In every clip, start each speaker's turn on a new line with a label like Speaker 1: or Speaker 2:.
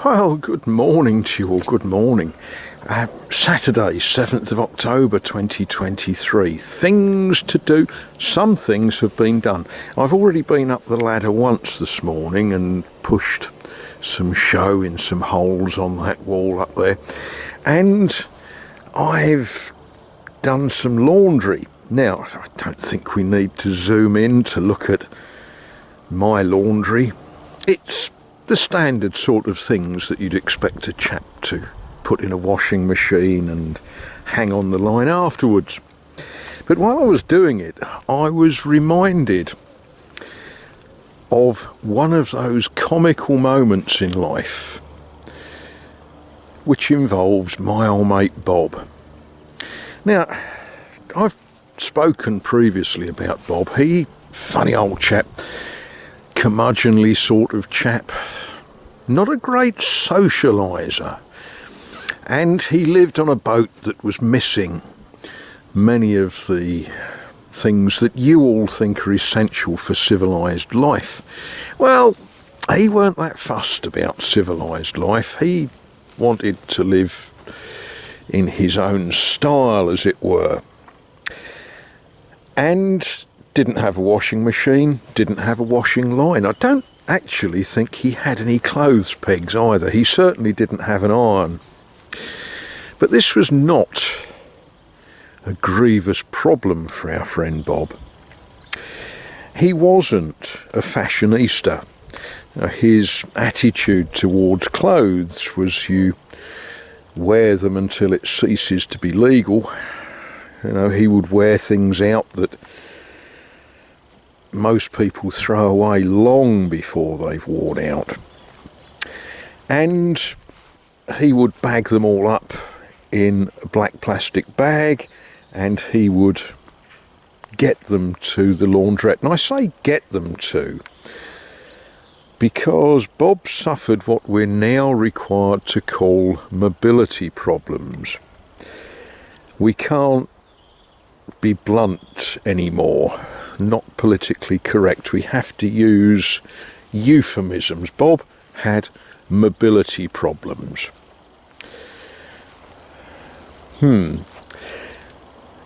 Speaker 1: Well, good morning to you all, good morning. Saturday, 7th of October 2023. Things to do. Some things have been done. I've already been up the ladder once this morning and pushed some show in some holes on that wall up there. And I've done some laundry. Now, I don't think we need to zoom in to look at my laundry. It's the standard sort of things that you'd expect a chap to put in a washing machine and hang on the line afterwards. But while I was doing it, I was reminded of one of those comical moments in life which involves my old mate Bob. Now, I've spoken previously about Bob. He, funny old chap, curmudgeonly sort of chap, not a great socialiser, and he lived on a boat that was missing many of the things that you all think are essential for civilised life. Well, he weren't that fussed about civilised life. He wanted to live in his own style, as it were, and didn't have a washing machine, didn't have a washing line. I don't actually think he had any clothes pegs either. He certainly didn't have an iron. But this was not a grievous problem for our friend Bob. He wasn't a fashionista. His attitude towards clothes was you wear them until it ceases to be legal. He would wear things out that most people throw away long before they've worn out. And he would bag them all up in a black plastic bag, and he would get them to the laundrette. And I say get them to because Bob suffered what we're now required to call mobility problems. We can't be blunt anymore. Not politically correct. We have to use euphemisms. Bob had mobility problems.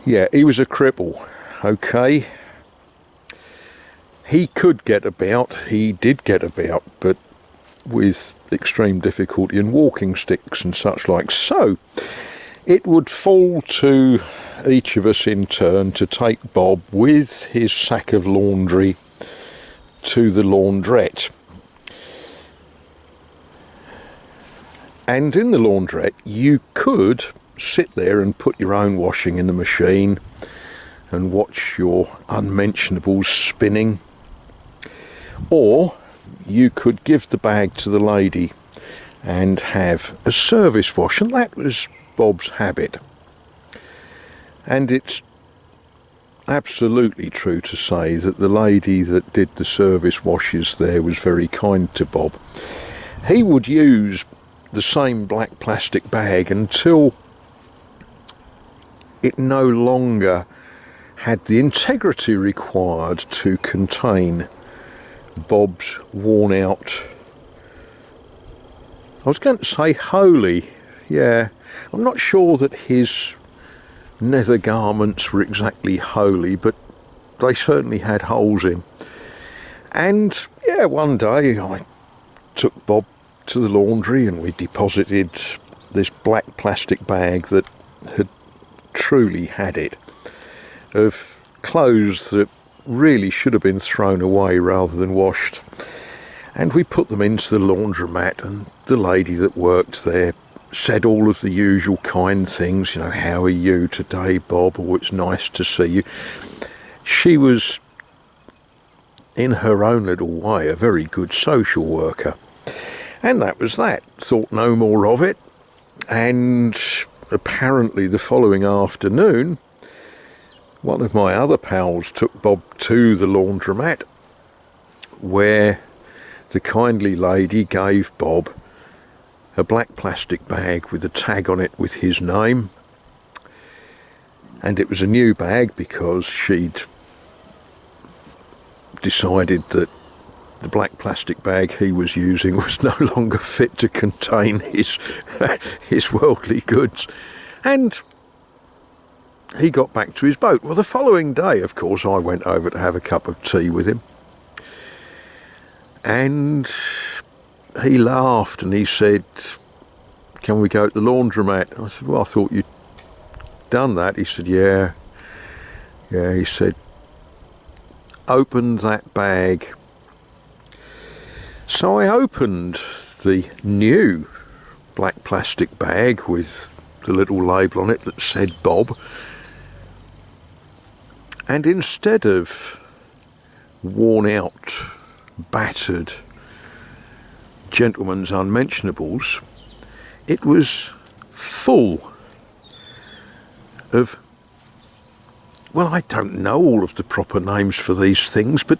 Speaker 1: Yeah, he was a cripple, okay. He could get about, he did get about, but with extreme difficulty in walking sticks and such like. So it would fall to each of us in turn to take Bob with his sack of laundry to the laundrette. And in the laundrette you could sit there and put your own washing in the machine and watch your unmentionables spinning, or you could give the bag to the lady and have a service wash, and that was Bob's habit. And it's absolutely true to say that the lady that did the service washes there was very kind to Bob. He would use the same black plastic bag until it no longer had the integrity required to contain Bob's worn out, I was going to say holy, yeah, I'm not sure that his nether garments were exactly holy, but they certainly had holes in. And yeah, one day I took Bob to the laundry and we deposited this black plastic bag that had truly had it, of clothes that really should have been thrown away rather than washed. And we put them into the laundromat, and the lady that worked there said all of the usual kind things, how are you today, Bob? Oh, it's nice to see you. She was, in her own little way, a very good social worker. And that was that. Thought no more of it. And apparently the following afternoon, one of my other pals took Bob to the laundromat, where the kindly lady gave Bob a black plastic bag with a tag on it with his name. And it was a new bag because she'd decided that the black plastic bag he was using was no longer fit to contain his his worldly goods, and he got back to his boat. Well, the following day, of course, I went over to have a cup of tea with him, and he laughed and he said, "Can we go to the laundromat?" I said, "Well, I thought you'd done that." He said, yeah, he said, "Open that bag." So I opened the new black plastic bag with the little label on it that said Bob, and instead of worn out, battered gentleman's unmentionables, it was full of, well, I don't know all of the proper names for these things, but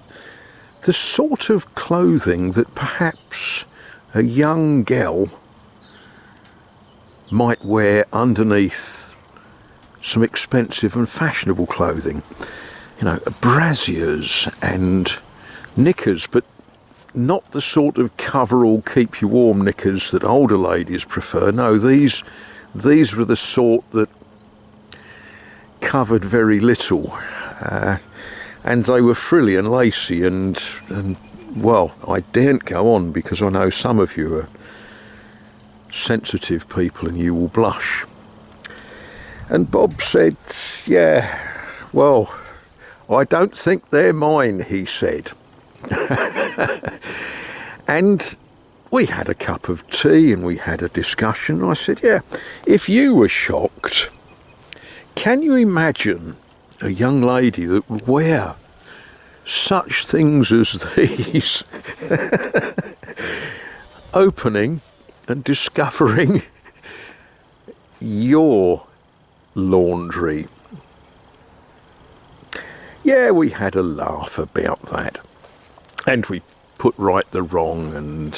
Speaker 1: the sort of clothing that perhaps a young girl might wear underneath some expensive and fashionable clothing. You know, brassiers and knickers, but not the sort of coverall keep you warm knickers that older ladies prefer. No, these were the sort that covered very little, and they were frilly and lacy, and well, I daren't go on because I know some of you are sensitive people and you will blush. And Bob said, "Yeah, well, I don't think they're mine," he said. And we had a cup of tea and we had a discussion. I said, "Yeah, if you were shocked, can you imagine a young lady that would wear such things as these, opening and discovering your laundry?" Yeah, we had a laugh about that, and we put right the wrong, and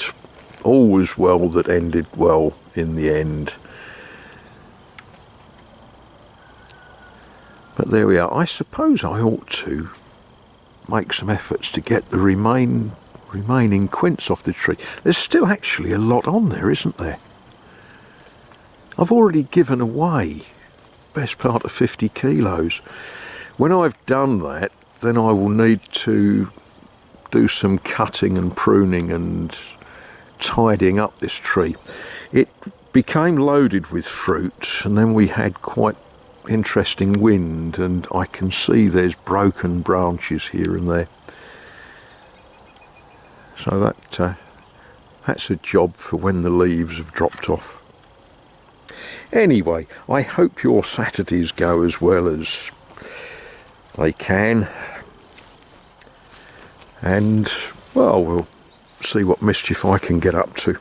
Speaker 1: all was well that ended well in the end. But there we are. I suppose I ought to make some efforts to get the remaining quince off the tree. There's still actually a lot on there, isn't there? I've already given away best part of 50 kilos. When I've done that, then I will need to do some cutting and pruning and tidying up this tree. It became loaded with fruit, and then we had quite interesting wind, and I can see there's broken branches here and there. So that's a job for when the leaves have dropped off. Anyway, I hope your Saturdays go as well as they can, and well, we'll see what mischief I can get up to.